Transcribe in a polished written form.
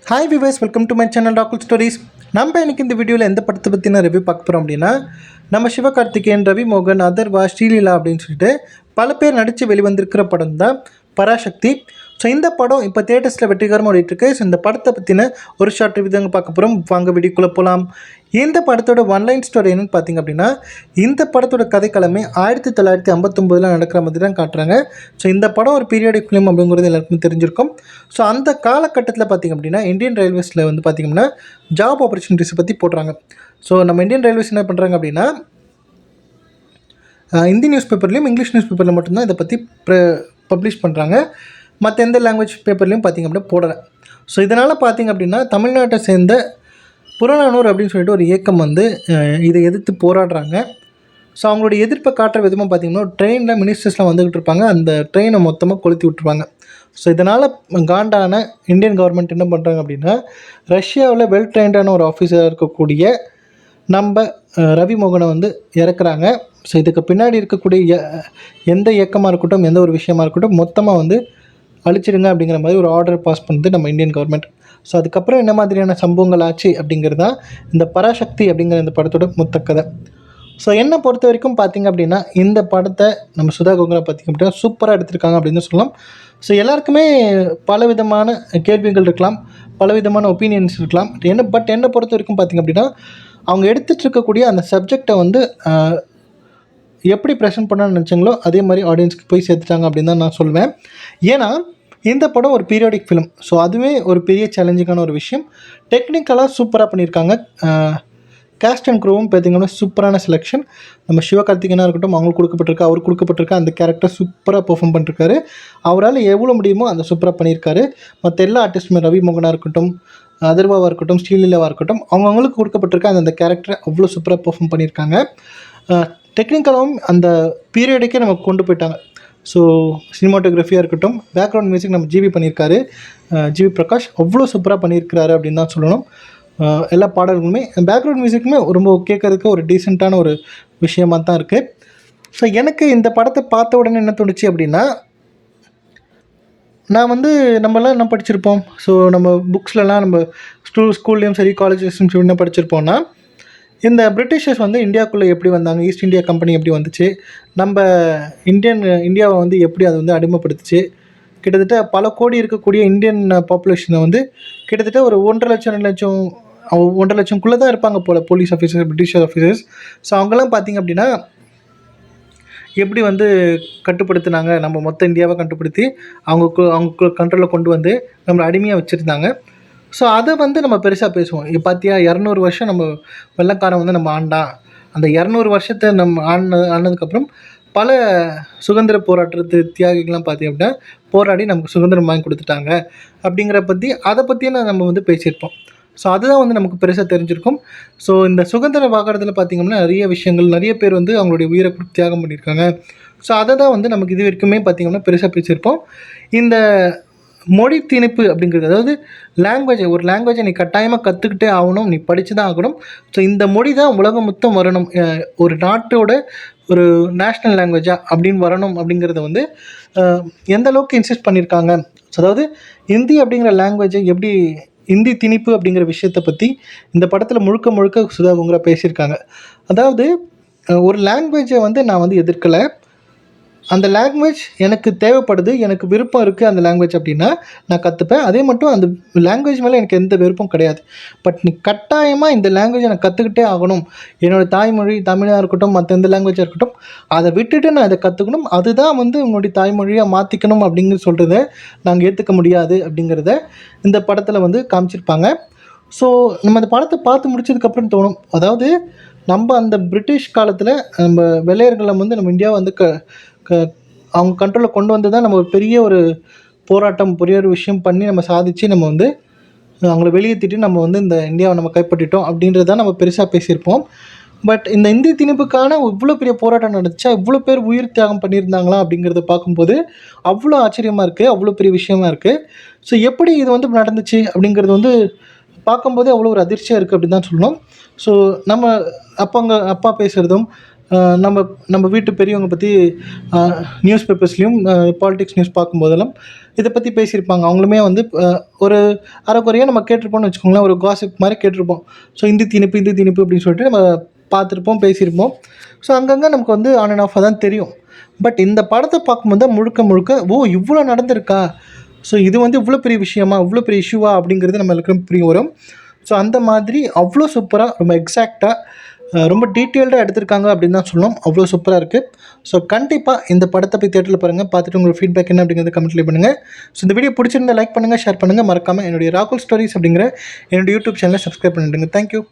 Hi viewers, welcome to my channel tackle stories. நம்ம இன்னைக்கு இந்த வீடியோவில் எந்த படத்தை பற்றின ரிவ்யூ பார்க்க போகிறோம் அப்படின்னா, நம்ம சிவகார்த்திகேயன், ரவி மோகன், அதர்வா, ஸ்ரீலீலா அப்படின்னு சொல்லிட்டு பல பேர் நடித்து வெளிவந்திருக்கிற படம் தான் பராசக்தி. ஸோ இந்த படம் இப்போ தியேட்டர்ஸில் வெற்றிகரமாக ஓடிட்டுருக்கு. ஸோ இந்த படத்தை பற்றின ஒரு ஷார்ட் ரிவ்யூ தாங்க பார்க்க போகிறோம். வாங்க வீடியோக்குள்ளே போகலாம். இந்த படத்தோட ஒன்லைன் ஸ்டோரி என்னென்னு பார்த்தீங்க அப்படின்னா, இந்த படத்தோட கதைக்களமே 1959 நடக்கிற மாதிரி தான் காட்டுறாங்க. ஸோ இந்த படம் ஒரு பீரியாடிக் ஃபிலிம் அப்படிங்கிறது எல்லாருக்குமே தெரிஞ்சிருக்கும். ஸோ அந்த காலகட்டத்தில் பார்த்திங்க அப்படின்னா, இந்தியன் ரயில்வேஸில் வந்து பார்த்திங்கன்னா ஜாப் ஆப்பர்ச்சுனிட்டிஸை பற்றி போடுறாங்க. ஸோ நம்ம இந்தியன் ரயில்வேஸ் என்ன பண்ணுறாங்க அப்படின்னா, ஹிந்தி நியூஸ் பேப்பர்லேயும் இங்கிலீஷ் நியூஸ் பேப்பரில் மட்டும்தான் இதை பற்றி பப்ளிஷ் பண்ணுறாங்க. மற்ற எந்த லாங்குவேஜ் பேப்பர்லேயும் பார்த்திங்க அப்படின்னா போடலை. ஸோ இதனால் பார்த்திங்க அப்படின்னா, தமிழ்நாட்டை சேர்ந்த புறநானூறு அப்படின்னு சொல்லிட்டு ஒரு இயக்கம் வந்து இதை எதிர்த்து போராடுறாங்க. ஸோ அவங்களுடைய எதிர்ப்பை காட்டுற விதமாக பார்த்திங்கன்னா, ட்ரெயினில் மினிஸ்டர்ஸ்லாம் வந்துக்கிட்டு இருப்பாங்க. அந்த ட்ரெயினை மொத்தமாக கொளுத்தி விட்டுருவாங்க. ஸோ இதனால் காண்டான இந்தியன் கவர்மெண்ட் என்ன பண்ணுறாங்க அப்படின்னா, ரஷ்யாவில் வெல் ட்ரெயின்டான ஒரு ஆஃபீஸராக இருக்கக்கூடிய நம்ம ரவி மோகனை வந்து இறக்குறாங்க. ஸோ இதுக்கு பின்னாடி இருக்கக்கூடிய எந்த இயக்கமாக இருக்கட்டும், எந்த ஒரு விஷயமா இருக்கட்டும், மொத்தமாக வந்து அழிச்சிடுங்க அப்படிங்கிற மாதிரி ஒரு ஆர்டர் பாஸ் பண்ணுது நம்ம இந்தியன் கவர்மெண்ட். ஸோ அதுக்கப்புறம் என்ன மாதிரியான சம்பவங்கள் ஆச்சு அப்படிங்கிறது தான் இந்த பராசக்தி அப்படிங்கிற இந்த படத்தோட மொத்த கதை. ஸோ என்னை பொறுத்த வரைக்கும் பார்த்திங்க அப்படின்னா, இந்த படத்தை நம்ம சுதா கோங்கரா பார்த்திங்க அப்படின்னா சூப்பராக எடுத்திருக்காங்க அப்படின்னு சொல்லலாம். ஸோ எல்லாருக்குமே பலவிதமான கேள்விகள் இருக்கலாம், பலவிதமான ஒப்பீனியன்ஸ் இருக்கலாம். என்னை பொறுத்த வரைக்கும் பார்த்திங்க அப்படின்னா, அவங்க எடுத்துகிட்டு இருக்கக்கூடிய அந்த சப்ஜெக்டை வந்து எப்படி ப்ரெசென்ட் பண்ணணும்னு நினச்சிங்களோ அதே மாதிரி ஆடியன்ஸ்க்கு போய் சேர்த்துட்டாங்க அப்படின்னு தான் நான் சொல்வேன். ஏன்னா இந்த படம் ஒரு பீரியாடிக் ஃபிலிம். ஸோ அதுவே ஒரு பெரிய சேலஞ்சிங்கான ஒரு விஷயம். டெக்னிக்கலாக சூப்பராக பண்ணியிருக்காங்க. கேஸ்ட் அண்ட் க்ரூவும் பார்த்திங்கன்னா சூப்பரான செலெக்ஷன். நம்ம சிவகார்த்திகேயனாக இருக்கட்டும், அவங்களுக்கு கொடுக்கப்பட்டிருக்க அந்த கேரக்டர் சூப்பராக பெர்ஃபார்ம் பண்ணிருக்காரு. அவரால் எவ்வளோ முடியுமோ அந்த சூப்பராக பண்ணியிருக்காரு. மற்ற எல்லா ஆர்டிஸ்ட்டுமே ரவி மோகனாக இருக்கட்டும், அதர்வாவாக இருக்கட்டும், ஸ்ரீலீலாவாக இருக்கட்டும், அவங்களுக்கு கொடுக்கப்பட்டிருக்க அந்த கேரக்டரை அவ்வளோ சூப்பராக பெர்ஃபார்ம் பண்ணியிருக்காங்க. டெக்னிக்கலாகவும் அந்த பீரியடுக்கே நமக்கு கொண்டு போயிட்டாங்க. ஸோ சினிமாட்டோகிராஃபியாக இருக்கட்டும், பேக்ரவுண்ட் மியூசிக் நம்ம ஜிவி பண்ணியிருக்காரு, ஜிவி பிரகாஷ் அவ்வளோ சூப்பராக பண்ணியிருக்கிறாரு அப்படின்னு தான் சொல்லணும். எல்லா பாடல்களுமே பேக்ரவுண்ட் மியூசிக்குமே ரொம்ப கேட்குறதுக்கு ஒரு டீசெண்டான ஒரு விஷயமாக தான் இருக்குது. ஸோ எனக்கு இந்த படத்தை பார்த்த உடனே என்ன தோணுச்சு அப்படின்னா, நான் வந்து நம்மலாம் என்ன படிச்சிருப்போம். ஸோ நம்ம புக்ஸ்லலாம் நம்ம ஸ்கூல்லேயும் சரி, காலேஜஸ்லையும் சரி என்ன படிச்சிருப்போம்னா, இந்த பிரிட்டிஷர்ஸ் வந்து இந்தியாவுக்குள்ளே எப்படி வந்தாங்க, ஈஸ்ட் இந்தியா கம்பெனி எப்படி வந்துச்சு, நம்ம இந்தியாவை வந்து எப்படி அது வந்து அடிமைப்படுத்துச்சு, கிட்டத்தட்ட பல கோடி இருக்கக்கூடிய இந்தியன் பாப்புலேஷனை வந்து கிட்டத்தட்ட ஒரு 1.5 லட்சம்குள்ளே தான் இருப்பாங்க போல் police officers, British officers. So அவங்கெல்லாம் பார்த்திங்க அப்படின்னா எப்படி வந்து கட்டுப்படுத்தினாங்க, நம்ம மொத்த இந்தியாவை கட்டுப்படுத்தி அவங்க கண்ட்ரோலில் கொண்டு வந்து நம்மளை அடிமையாக வச்சுருந்தாங்க. ஸோ அதை வந்து நம்ம பெருசாக பேசுவோம். இப்போ பார்த்தியா 200 வருஷம் நம்ம வெள்ளைக்காரன் வந்து நம்ம ஆண்டான். அந்த 200 வருஷத்தை நம்ம ஆனதுக்கப்புறம் பல சுதந்திர போராட்டத்து தியாகிகள்லாம் பார்த்திங்க அப்படின்னா போராடி நமக்கு சுதந்திரம் வாங்கி கொடுத்துட்டாங்க அப்படிங்கிற அதை பற்றின நம்ம வந்து பேசியிருப்போம். ஸோ அதுதான் வந்து நமக்கு பெருசாக தெரிஞ்சிருக்கும். ஸோ இந்த சுதந்திரம் வாங்குறதுல பார்த்திங்கன்னா நிறைய விஷயங்கள், நிறைய பேர் வந்து அவங்களுடைய உயிரை கொடுத்து தியாகம் பண்ணியிருக்காங்க. ஸோ அதை தான் வந்து நமக்கு இது வரைக்குமே பார்த்திங்கன்னா பெருசாக பேசியிருப்போம். இந்த மொழி திணிப்பு அப்படிங்கிறது, அதாவது ஒரு லாங்குவேஜை நீ கட்டாயமாக கற்றுக்கிட்டே ஆகணும், நீ படித்து தான் ஆகணும். ஸோ இந்த மொழி தான் உலகம் மொத்தம் வரணும், ஒரு நாட்டோட ஒரு நேஷ்னல் லாங்குவேஜாக அப்படின்னு வரணும் அப்படிங்கிறத வந்து எந்த அளவுக்கு இன்சிஸ்ட் பண்ணியிருக்காங்க. ஸோ அதாவது ஹிந்தி அப்படிங்கிற லாங்குவேஜை எப்படி, ஹிந்தி திணிப்பு அப்படிங்கிற விஷயத்தை பற்றி இந்த படத்தில் முழுக்க சுதா கோங்கரா பேசியிருக்காங்க. அதாவது ஒரு லாங்குவேஜை வந்து நான் வந்து எதிர்க்கலை, அந்த லாங்குவேஜ் எனக்கு தேவைப்படுது, எனக்கு விருப்பம் இருக்குது அந்த லாங்குவேஜ் அப்படின்னா நான் கற்றுப்பேன். அதே மட்டும் அந்த லாங்குவேஜ் மேலே எனக்கு எந்த விருப்பம் கிடையாது. பட் நீ கட்டாயமாக இந்த லாங்குவேஜை நான் கற்றுக்கிட்டே ஆகணும், என்னோடய தாய்மொழி தமிழாக இருக்கட்டும், மற்ற எந்த லாங்குவேஜாக இருக்கட்டும், அதை விட்டுட்டு நான் இதை கற்றுக்கணும், அதுதான் வந்து உன்னுடைய தாய்மொழியாக மாற்றிக்கணும் அப்படிங்கிற சொல்கிறத நாங்கள் ஏற்றுக்க முடியாது அப்படிங்கிறத இந்த படத்தில் வந்து காமிச்சிருப்பாங்க. ஸோ நம்ம அந்த படத்தை பார்த்து முடிச்சதுக்கப்புறம் தோணும், அதாவது நம்ம அந்த பிரிட்டிஷ் காலத்தில் நம்ம வெள்ளையர்களை வந்து நம்ம இந்தியாவை வந்து அவங்க கண்ட்ரோலில் கொண்டு வந்து தான் நம்ம ஒரு பெரிய ஒரு போராட்டம், பெரிய ஒரு விஷயம் பண்ணி நம்ம சாதித்து நம்ம வந்து அவங்கள வெளியேற்றிட்டு நம்ம வந்து இந்த இந்தியாவை நம்ம கைப்பற்றிட்டோம் அப்படின்றத நம்ம பெருசாக பேசியிருப்போம். பட் இந்த இந்தி திணிப்புக்கான இவ்வளோ பெரிய போராட்டம் நடந்துச்சா, இவ்வளோ பேர் உயிர் தியாகம் பண்ணியிருந்தாங்களா அப்படிங்கிறத பார்க்கும்போது அவ்வளோ ஆச்சரியமாக இருக்குது, அவ்வளோ பெரிய விஷயமா இருக்குது. ஸோ எப்படி இது வந்து நடந்துச்சு அப்படிங்கிறது வந்து பார்க்கும்போது அவ்வளோ ஒரு அதிர்ச்சியாக இருக்குது அப்படின்னு தான் சொல்லணும். ஸோ நம்ம அப்பா பேசுகிறதும், நம்ம வீட்டு பெரியவங்க பற்றி நியூஸ் பேப்பர்ஸ்லேயும் பாலிடிக்ஸ் நியூஸ் பார்க்கும்போதெல்லாம் இதை பற்றி பேசியிருப்பாங்க. அவங்களுமே வந்து ஒரு அரைக்குறையாக நம்ம கேட்டிருப்போம்னு வச்சுக்கோங்களேன். ஒரு காசிப் மாதிரி கேட்டிருப்போம். ஸோ இந்த திணிப்பு அப்படின்னு சொல்லிட்டு நம்ம பார்த்துருப்போம், பேசியிருப்போம். ஸோ அங்கங்கே நமக்கு வந்து ஆன் அண்ட் ஆஃபாக தான் தெரியும். பட் இந்த படத்தை பார்க்கும்போது தான் முழுக்க முழுக்க ஓ இவ்வளோ நடந்திருக்கா, ஸோ இது வந்து இவ்வளோ பெரிய விஷயமா, இவ்வளோ பெரிய இஷ்யூவா அப்படிங்கிறது நம்மளுக்கு புரிய வரும். ஸோ அந்த மாதிரி அவ்வளோ சூப்பராக, ரொம்ப எக்ஸாக்டாக, ரொம்ப டீட்டெயில்டாக எடுத்திருக்காங்க அப்படின்னு தான் சொல்லணும். அவ்வளோ சூப்பராக இருக்குது. ஸோ கண்டிப்பாக இந்த படத்தை போய் தியேட்டரில் பாருங்கள். பார்த்துட்டு உங்களோட ஃபீட்பேக் என்ன அப்படிங்கிறத கமெண்ட்லேயே பண்ணுங்கள். ஸோ இந்த வீடியோ பிடிச்சிருந்தா லைக் பண்ணுங்கள், ஷேர் பண்ணுங்கள். மறக்காமல் என்னுடைய ராகுல் ஸ்டோரிஸ் அப்படிங்கிற என்னுடைய யூடியூப் சேனலை சப்ஸ்கிரைப் பண்ணிவிடுங்க. தேங்க்யூ.